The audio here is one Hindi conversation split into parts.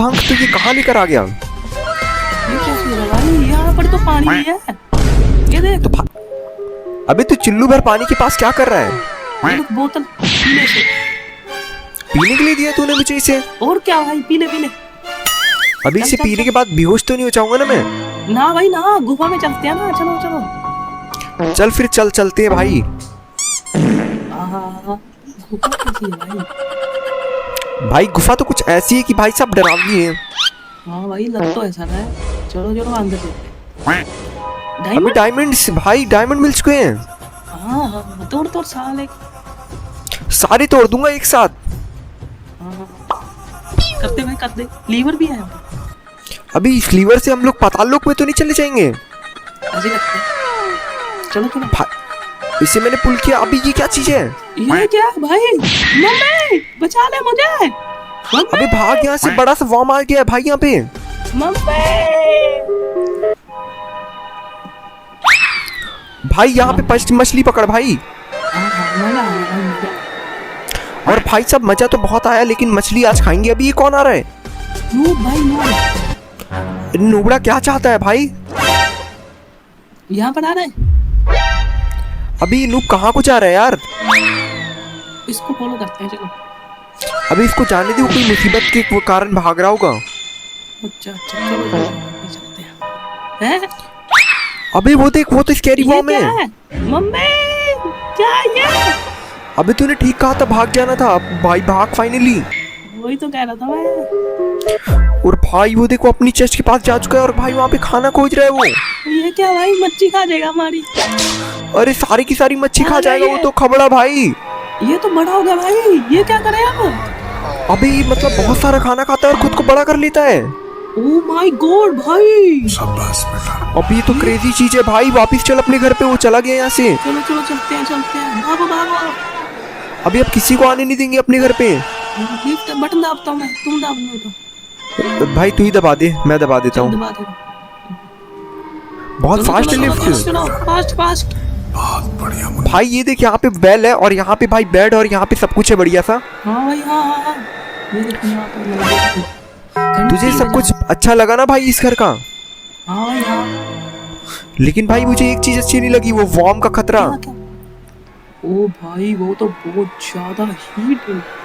भांग तो ये कहाँ लेकर आ गया? ये क्या चीज है भाई? यहाँ पर तो पानी ही है। ये देख तो अबे तू चिल्लू भर पानी के पास क्या कर रहा है? ये देख, बोतल पीले से। पीने के लिए दिया तूने मुझे इसे? और क्या भाई, पीले पीले। अभी इसे चल, पीने चल। के बाद बेहोश तो नहीं हो जाऊंगा ना मैं? ना भाई ना, गुफा में चलते हैं ना, चलो चलो। चल फिर चलते हैं भाई। आहा, गुफा कैसी है भाई? भाई गुफा तो कुछ ऐसी है कि भाई सब डरावनी है। हाँ भाई, लग तो ऐसा है। चलो चलो अंदर चलते हैं। अभी डायमंड? डायमंड्स भाई, डायमंड मिल चुके हैं। हाँ हाँ, तोड़ तोड़ साले। सारे तोड़ दूंगा एक साथ। हाँ, करते भाई, कर दे। लीवर भी है यहाँ पे। अभी इस लीवर से हम लोग पाताल लोक में तो नहीं चले जाएंगे? ऐसे करते हैं। चलो चलो। इसे मैंने पुल किया। अभी ये क्या चीज है? ये क्या है भाई? मम्मी बचा ले मुझे। अबे भाग यहाँ से, बड़ा सा वॉर्म आ गया है भाई यहाँ पे। मम्मी। भाई यहाँ पे मछली पकड़ भाई। मजा आ गया। और भाई साहब मजा तो बहुत आया, लेकिन मछली आज खाएंगे। अभी ये कौन आ रहा है? नूब भाई, नूब। नुबड़ा क्या चाहता है भाई? यहाँ पर आ रहे हैं। अभी नूब कहाँ को जा रहा है यार? इसको फॉलो करते हैं, चलो। अभी इसको जाने दे, वो कोई मुसीबत के वो कारण भाग रहा होगा। अच्छा अच्छा, चलो चलो, चलते हैं। हैं? अबे वो देख, वो तो स्कैरी ये बॉम्ब क्या है। है? मम्मी क्या है ये? अबे तूने ठीक कहा था, भाग जाना था भाई। भाग फाइनली। वही तो कह रहा था मैं। और भाई वो देखो अपनी चेस्ट के पास जा चुका है, और भाई वहाँ पे खाना खोज रहा है वो। ये क्या भाई, मच्छी खा जाएगा हमारी। अरे सारी की सारी मच्छी खा हाँ, जाएगा ये- वो तो, खबड़ा भाई। ये तो बड़ा हो गया भाई, ये क्या करे अब? अबे ये मतलब बहुत सारा खाना खाता है और खुद को बड़ा कर लेता है। ओ माय गॉड भाई। अब ये तो क्रेजी चीज है भाई। वापिस चल अपने घर पे, वो चला गया यहाँ से। चलो चलो, चलते हैं चलते हैं, भागो भागो। अभी अब किसी को आने नहीं देंगे अपने घर पे। लिफ्ट बटन दाबता हूँ मैं, तुम दाब लो तो। भाई तू ही दबा दे, मैं दबा देता हूँ। दबा दे। बहुत चलो, फास्ट है चलो, चलो, लिफ्ट। चलो फास्ट फास्ट। भाई ये देख, यहाँ पे बेल है और यहाँ पे भाई बेड, और यहाँ पे सब कुछ है बढ़िया सा। हाँ भाई, हाँ हाँ हाँ। ये देखो यहाँ पर घंटी तुझे सब कुछ बजा। अच्छा लगा ना भाई इस घर का? हाँ भाई हाँ। लेकिन भाई मुझे एक चीज अच्छी नहीं लगी, वो वॉर्म का खतरा। क्या क्या? ओ भाई, वो तो बहुत ज्यादा हीट है।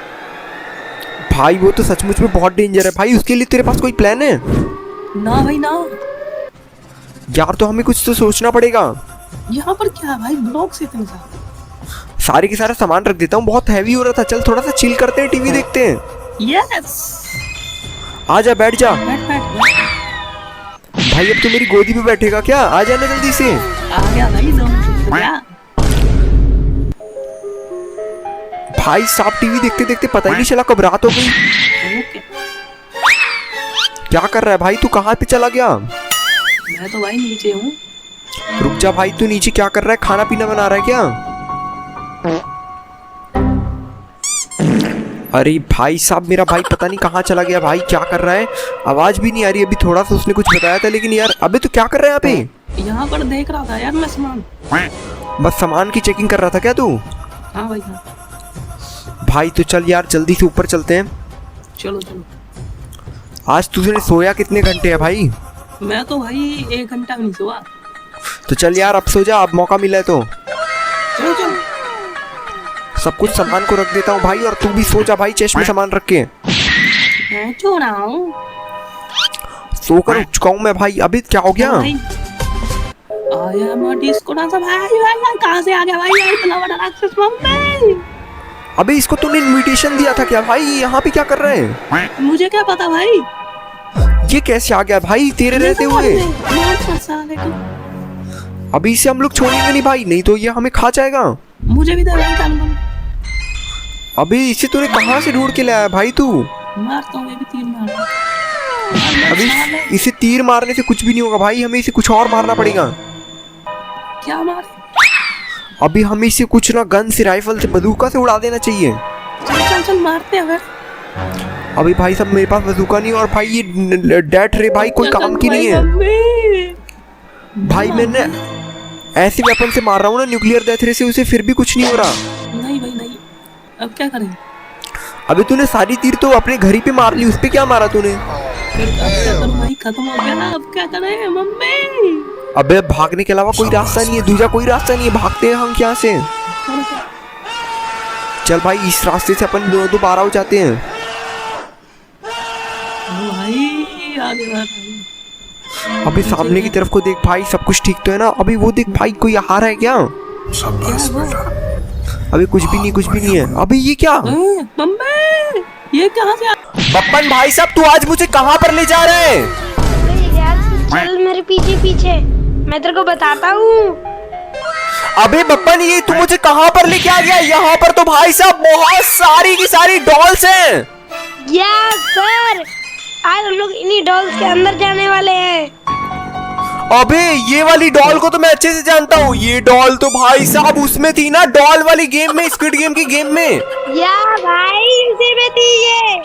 भाई वो तो सचमुच में बहुत डेंजर है भाई। उसके लिए तेरे पास कोई प्लान है? ना भाई ना। यार तो हमें कुछ तो सोचना पड़ेगा। यहाँ पर क्या है भाई, ब्लॉक से इतने सारे। सारे के सारा सामान रख देता हूँ, बहुत हैवी हो रहा था। चल थोड़ा सा चिल करते हैं, टीवी देखते हैं। यस। आजा बैठ जा। बैठ बैठ बैठ। भाई अब तो मेरी गोदी पे बैठेगा क्या? आ जाना जल्दी से। आ गया भाई, दो शुक्रिया। भाई साहब टीवी देखते देखते पता ही नहीं चला कब रात हो गई। ओके। क्या कर रहा है भाई तू? कहाँ पे चला गया? मैं तो भाई नीचे हूँ। रुक जा भाई, तू नीचे क्या कर रहा है? खाना पीना बना रहा है क्या? अरे भाई साहब, मेरा भाई पता नहीं कहाँ चला गया भाई। क्या कर रहा है? आवाज भी नहीं आ रही। अभी थोड़ा सा उसने कुछ बताया था, लेकिन यार अबे तू क्या कर रहा है यहाँ पे? यहाँ पर देख रहा था यार मैं सामान। बस सामान की चेकिंग कर रहा था क्या तू? हाँ भाई हाँ। भाई तो चल यार जल्दी से ऊपर चलते हैं। चलो चलो। आज तुझे सोया कितने घंटे है भाई? मैं तो भाई 1 घंटा भी नहीं सोआ। तो चल यार अब सो जा, अब मौका मिला है तो। चलो चलो। सब कुछ सामान को रख देता हूँ भाई, और तू भी सो जा भाई, चेस्ट में सामान रख के। मैं सो रहा हूँ। सोकर उठ चुका हूँ मैं भाई। अभी क्या हो गया? आया मैं डिस्को डांसर भाई कहाँ से आ गया भाई? इतना बड़ा राक्षस मम्मी। अबे इसको तूने इनविटेशन दिया था क्या भाई? यहाँ पे क्या कर रहे हैं? मुझे क्या पता भाई। ये कैसे आ गया भाई तेरे रहते हुए? अभी इसे हम लोग छोड़ेंगे नहीं भाई, नहीं तो ये हमें खा जाएगा। मुझे भी दे भाई कानून। अभी इसे तूने कहाँ से ढूंढ के लाया भाई तू? मारता हूँ, ये भी तीर मार। अभी इसे तीर मारने से कुछ भी नहीं होगा भाई, हमें इसे कुछ और मारना पड़ेगा। क्या मार? अभी हमें इसे कुछ ना गन से, राइफल से, बंदूका से उड़ा देना चाहिए। चल चल चल, मारते हैं फिर। अभी भाई सब मेरे पास बंदूका नहीं, और भाई ये डेथ रे भाई कोई काम की नहीं है भाई। मैंने ऐसे वेपन से मार रहा हूँ ना, न्यूक्लियर डेथ रे से, उसे फिर भी कुछ नहीं हो रहा। नहीं भाई नहीं। अब क्या करें? अबे तूने सारी तीर तो अपने घर ही पे मार ली, उस पे क्या मारा तूने? फिर करो भाई, खत्म हो गया, अब क्या करें मम्मी? अबे भागने के अलावा कोई रास्ता नहीं है, दूसरा कोई रास्ता नहीं है, भागते हैं हम यहाँ से। चलो चलो। चल भाई इस रास्ते से अपन दोबारा हो जाते हैं। ओ भाई आगे बढ़। अबे सामने की तरफ को देख भाई, सब कुछ ठीक तो है ना? अभी वो देख भाई, कोई आ रहा है क्या? शाबाश बेटा। अबे कुछ भी नहीं, कुछ भी नहीं है। अबे ये क्या? मम्मी ये कहाँ से बप्पन भाई साहब, तू आज मुझे कहाँ पर ले जा रहे हैं? चल मेरे पीछे पीछे, मैं तेरे को बताता हूँ। अबे बप्पन ये तू मुझे कहाँ पर लेके आ गया? यहाँ पर तो भाई साहब बहुत सारी की सारी डॉल्स हैं। यस सर, आज हम लोग इन्हीं डॉल्स के अंदर जाने वाले हैं। अबे ये वाली डॉल को तो मैं अच्छे से जानता हूँ। ये डॉल तो भाई साहब उसमें थी ना, डॉल वाली गेम में, स्क्विड गेम की गेम में। या भाई उसी में थी ये।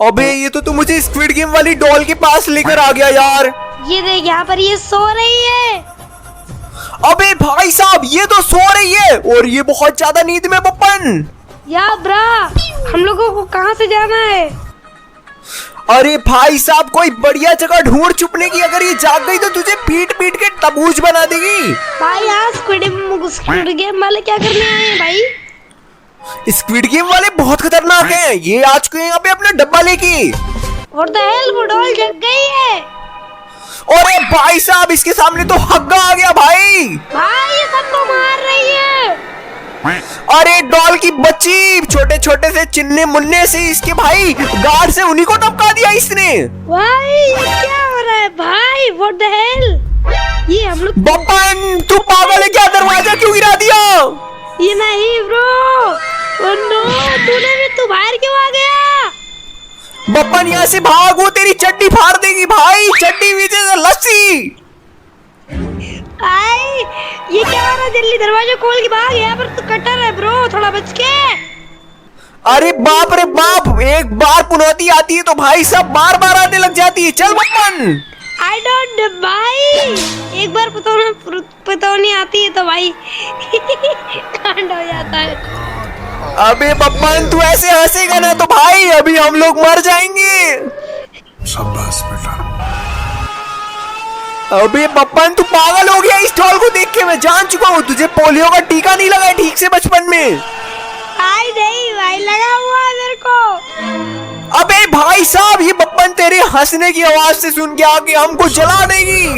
अबे ये तो तू मुझे स्क्विड गेम वाली डॉल के पास लेकर आ गया यार। ये देख यहाँ पर ये सो रही है। अबे भाई साहब ये तो सो रही है, और ये बहुत ज्यादा नींद में बप्पन। या ब्रा, हम लोगों को कहाँ से जाना है? अरे भाई साहब कोई बढ़िया जगह ढूंढ छुपने की, अगर ये जाग गई तो तुझे पीट पीट के तबूज बना देगी। भाई यहाँ स्क्विड गेम वाले क्या करने आए हैं भाई? स्क्विड गेम वाले बहुत खतरनाक हैं। ये आ चुके हैं यहाँ पे अपना डब्बा लेके। और द हेल, वो डॉल जग गई है। अरे भाई साहब इसके सामने तो हग्गा आ गया भाई। भाई ये सबको मार रही है। अरे डॉल की बच्ची, छोटे छोटे से चिन्ने मुन्ने से इसके भाई गार्ड से उन्हीं को टपका दिया इसने। भाई ये क्या हो रहा है भाई? What the hello? ये हम लोग बप्पन तू पागल है क्या? दरवाजा क्यों गिरा दिया? ये नहीं ब्रो। ओह नो, तूने भी, तू बाहर क्यों आ गया? बप्पन यहाँ से भाग, वो तेरी चड्डी फाड़ देगी भाई, चड्डी नीचे से लस्सी। आई, ये क्या हो रहा है? जल्दी दरवाजा खोल के भाग, यहाँ पर तो कटर है ब्रो, थोड़ा बच के। अरे बाप रे बाप, एक बार पुनौती आती है तो भाई सब बार बार आने लग जाती है। चल बप्पन। आई डोंट भाई, एक बार पतौनी आती है तो भाई कांड हो जाता है। अबे बप्पन तू ऐसे हंसेगा ना तो भाई अभी हम लोग मर जाएंगे। शाबाश बेटा। अबे बप्पन तू पागल हो गया? इस डॉल को देख के मैं जान चुका हूँ, तुझे पोलियो का टीका नहीं लगा ठीक से बचपन में। आई नहीं भाई, लगा हुआ है मेरे को। अबे भाई साहब ये बप्पन तेरे हंसने की आवाज से सुन के आके हमको जला देगी।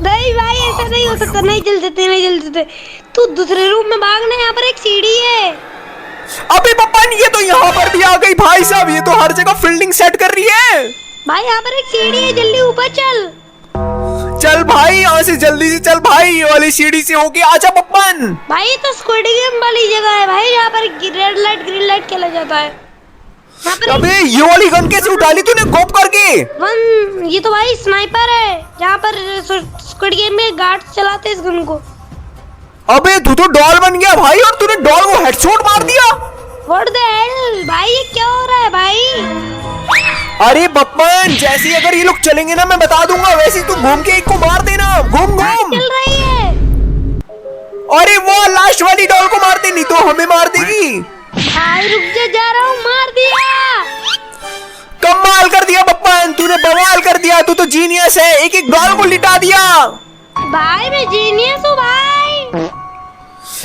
नहीं भाई ऐसा नहीं हो सकता, नहीं जल देते, नहीं जल देते। तू दूसरे रूम में भागना, यहाँ पर एक सीढ़ी है। अबे बप्पन ये तो यहाँ पर भी आ गई भाई साहब, ये तो हर जगह फील्डिंग सेट कर रही है। भाई यहाँ पर एक सीढ़ी है, जल्दी ऊपर चल। चल भाई यहाँ से जल्दी से चल भाई, ये वाली सीढ़ी से होके आजा बप्पन। भाई तो स्क्विड गेम वाली जगह है भाई, यहाँ पर रेड लाइट ग्रीन लाइट खेला जाता है। यहाँ पर अबे ये वाली गन कैसे उठा ली तूने गोप करके? ये तो भाई स्नाइपर है, जहाँ पर स्क्विड गेम में गार्ड चलाते हैं इस गन को। अबे तू तो डॉल बन गया भाई, और तूने डॉल को हेडशॉट मार दिया। व्हाट द हेल भाई, ये क्या हो रहा है भाई? अरे बप्पन जैसे ही अगर ये लोग चलेंगे ना मैं बता दूंगा, वैसे तू घूम के एक को मार देना, घूम घूम। चल रही है। अरे वो लास्ट वाली डॉल को मार दे, नहीं तो हमें मार देगी। भाई रुक जा रहा हूँ, मार दिया। कमाल कर दिया बप्पन, तूने बवाल कर दिया, तू तो जीनियस है, एक एक डॉल को लिटा दिया। भाई मैं जीनियस हूँ भाई।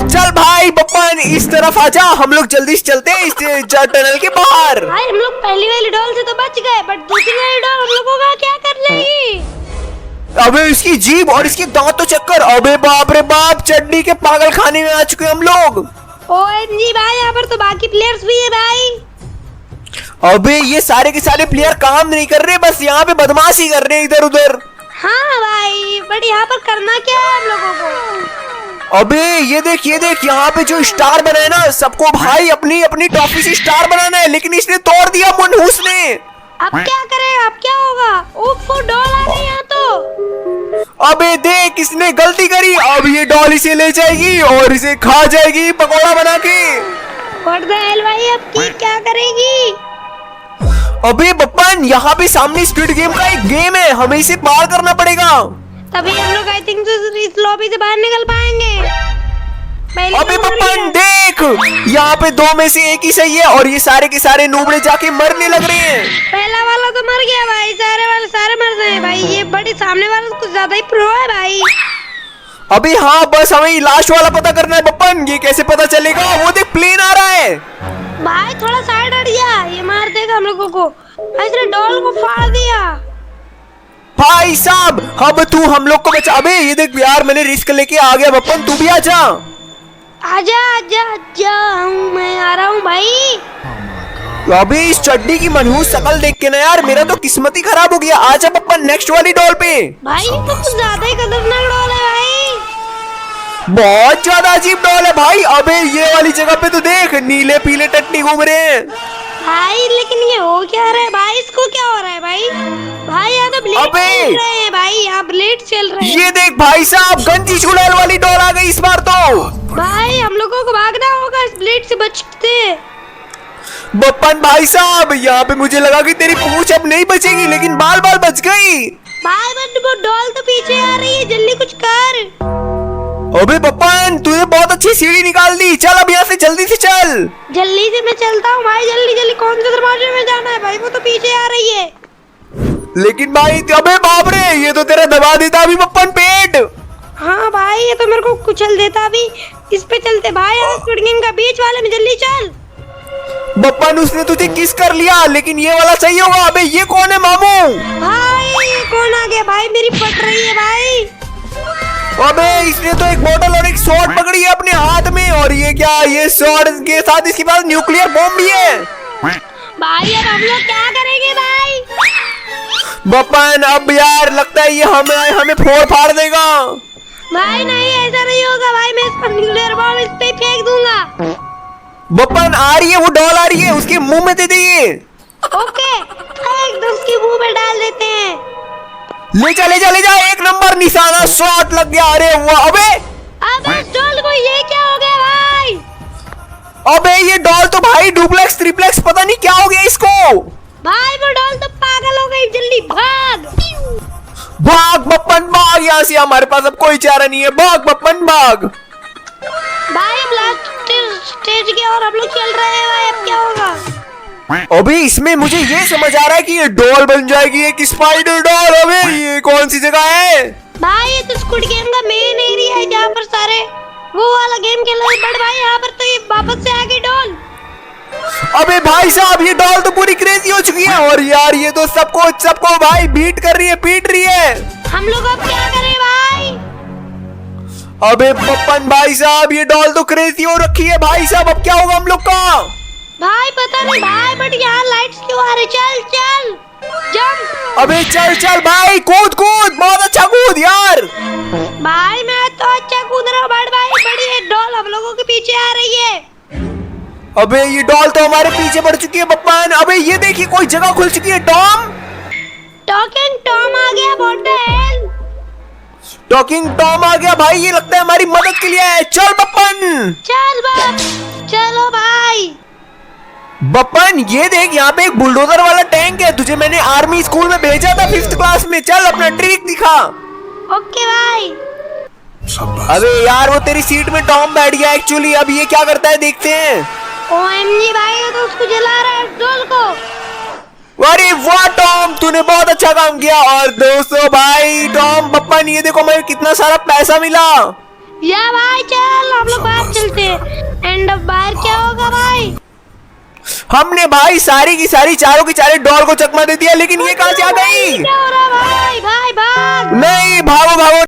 चल भाई बप्पन इस तरफ आजा, हम लोग जल्दी से चलते हैं इस टनल के बाहर। भाई हम लोग पहली वाली डॉल से तो बच गए, बट दूसरी वाली डॉल हम लोगों का क्या कर लेगी? अबे इसकी जीभ और इसके दांत तो चक्कर। अबे बाप रे बाप, चड्डी के पागल खाने में आ चुके हम लोग। ओएमजी भाई, यहाँ पर तो बाकी प्लेयर्स भी है भाई। अबे ये सारे के सारे प्लेयर काम नहीं कर रहे, बस यहाँ पे बदमाशी कर रहे हैं इधर उधर। हाँ भाई, बट यहाँ पर करना क्या है हम लोगों को? अबे ये देख यहाँ पे जो स्टार बना है ना, सबको भाई अपनी अपनी टॉफी से स्टार बनाना है, लेकिन इसने तोड़ दिया मनहूस ने। अब क्या करें, अब क्या होगा? ओफो डॉल आ गई यहाँ तो। अबे देख इसने गलती करी, अब ये डॉल इसे ले जाएगी और इसे खा जाएगी पकौड़ा बना के। व्हाट द हेल भाई, अब की क्या करेगी? अबे बप्पन यहाँ पे सामने स्क्विड गेम का एक गेम है, हमें इसे पार करना पड़ेगा। तभी हम लोग आई थिंक इस लॉबी से बाहर निकल पाएंगे। पहले अबे तो मर पप्पन गया। देख, यहाँ पे दो में से एक ही सही है और ये सारे के सारे नूबड़े जाके मरने लग रहे हैं। पहला वाला तो मर गया भाई, सारे वाले सारे मर गए भाई। ये बड़ी सामने वाला तो कुछ ज्यादा ही प्रो है भाई। अभी हाँ, बस हमें लास्ट वाला पता करना है पप्पन। ये कैसे पता चलेगा? वो देख प्लेन आ रहा है। भाई थोड़ा साइड हट गया, ये मार देगा हम लोगों को। भाई इसने डॉल को फाड़ दिया। भाई साहब अब तू हम लोग को बचा। अबे ये देख यार, मैंने रिस्क लेके आ गया पप्पन, तू भी आ जा। आजा आजा आजा, मैं आ रहा हूँ भाई। अबे इस चड्डी की मनहूस शक्ल देख के ना यार मेरा तो किस्मत ही खराब हो गया। आजा पप्पन नेक्स्ट वाली डॉल पे। भाई ये तो कुछ ज्यादा ही खतरनाक डॉल है भाई। बहुत ज्यादा अजीब डॉल है भाई। अबे ये वाली जगह पे तो देख, नीले पीले टट्टी घूम रहे हैं भाई। लेकिन ये हो क्या रहा है भाई? इसको क्या हो रहा है भाई? भाई यहाँ तो ब्लेड अबे! चल रहे हैं भाई, यहाँ ब्लेड चल रहे हैं। ये देख भाई साहब, गंजी चुड़ैल वाली डॉल आ गई इस बार तो। भाई हम लोगों को भागना होगा इस ब्लेड से बचते। बप्पन भाई साहब, यहाँ पे मुझे लगा कि तेरी पूंछ अब नहीं बचेगी, लेकिन बाल बाल बच गई। भाई बट वो डॉल तो पीछे आ रही है, जल्दी कुछ कर। अबे बप्पन तूने बहुत अच्छी सीढ़ी निकाल दी। चल अब यहाँ से जल्दी से चल। जल्दी से मैं चलता हूँ भाई, जल्दी जल्दी। कौन से दरवाजे में जाना है भाई? वो तो पीछे आ रही है। लेकिन भाई अबे बाप रे, ये तो तेरा दबा देता अभी बप्पन पेट। हाँ भाई ये तो मेरे को कुचल देता अभी। इस पे चलते भाई, स्क्विड गेम का बीच वाले में जल्दी चल। बप्पन उसने तुझे किस कर लिया, लेकिन ये वाला सही होगा। अबे ये कौन है मामू? भाई ये कौन आ गया भाई? मेरी फट रही है भाई। अबे इसने तो एक बोतल और एक स्वॉर्ड पकड़ी है अपने हाथ में। और ये क्या, ये स्वॉर्ड के साथ इसके पास न्यूक्लियर बॉम्ब भी है। भाई अब हम लोग क्या करेंगे भाई? बप्पन अब यार लगता है ये हमें फोड़ फाड़ देगा। भाई नहीं, ऐसा नहीं होगा भाई। मैं इस पर न्यूक्लियर बॉम्ब इस पे फेंक दूंगा। बप्पन आ रही है, वो डॉल आ रही है, उसके मुंह में दे दे। ओके, एकदम उसके मुंह में डाल देते हैं। ले जा ले जा ले जा, एक नंबर निशाना शॉट लग गया। अरे वाह। अबे अब इस डॉल को ये क्या हो गया भाई? अबे ये डॉल तो भाई डुप्लेक्स ट्रिप्लेक्स पता नहीं क्या हो गया इसको। भाई वो डॉल तो पागल हो गई। जल्दी भाग भाग बप्पन भाग यहाँ से, हमारे पास अब कोई चारा नहीं है। भाग बप्पन भाग। भाई। हम लास्ट स्टेज के और हम लोग चल रहे हैं भाई। अब क्या होगा? अबे इसमें मुझे ये समझ आ रहा है कि ये डॉल बन जाएगी एक स्पाइडर डॉल। अबे ये कौन सी जगह है भाई? ये तो स्क्विड गेम का मेन एरिया है जहाँ पर सारे वो वाला गेम खेल रहे हैं। बट भाई यहाँ पर तो ये वापस से आ गई डॉल। अबे भाई साहब ये डॉल तो पूरी क्रेजी हो चुकी है। और यार ये तो सबको भाई बीट कर रही है, पीट रही है। हम लोग अब क्या करें भाई? अबे बप्पन भाई साहब ये डॉल तो क्रेजी हो रखी है भाई साहब। अब क्या होगा हम लोग का? भाई पता नहीं भाई, बट यहाँ लाइट्स क्यों आ रही? चल चल जंप। अबे चल चल भाई, कूद कूद, बहुत अच्छा कूद यार। भाई मैं तो अच्छा कूद रहा हूँ। बट भाई बड़ी है डॉल हम लोगों के पीछे आ रही है। अबे ये डॉल तो हमारे पीछे बढ़ चुकी है बप्पन। अबे ये देखिए कोई जगह खुल चुकी है। टॉकिंग टॉम आ गया। What the hell? Talking Tom आ गया भाई, ये लगता है हमारी मदद के लिए है। चल बप्पन। चल बाप, चलो भाई। बप्पन ये देख, यहाँ पे एक बुलडोजर वाला टैंक है। तुझे मैंने आर्मी स्कूल में भेजा था 5th क्लास में। चल अपना ट्रिक दिखा। ओके भाई। शाबाश। अबे यार वो तेरी सीट में टॉम बैठ गया एक्चुअली। अब ये क्या करता है देखते हैं। OMG भाई, ये तो उसको जला रहा है डॉल को। अरे वाह टॉम, तूने बहुत अच्छा काम किया। और दोस्तों भाई टॉम बप्पन ये देखो मुझे कितना सारा पैसा मिला। या भाई चल हम लोग बाहर चलते हैं। एंड ऑफ बाहर क्या होगा भाई? हमने भाई सारी की सारी चारों की चारों डॉल को चकमा दे दिया। लेकिन ये कहाँ से आ गई? क्या हो रहा है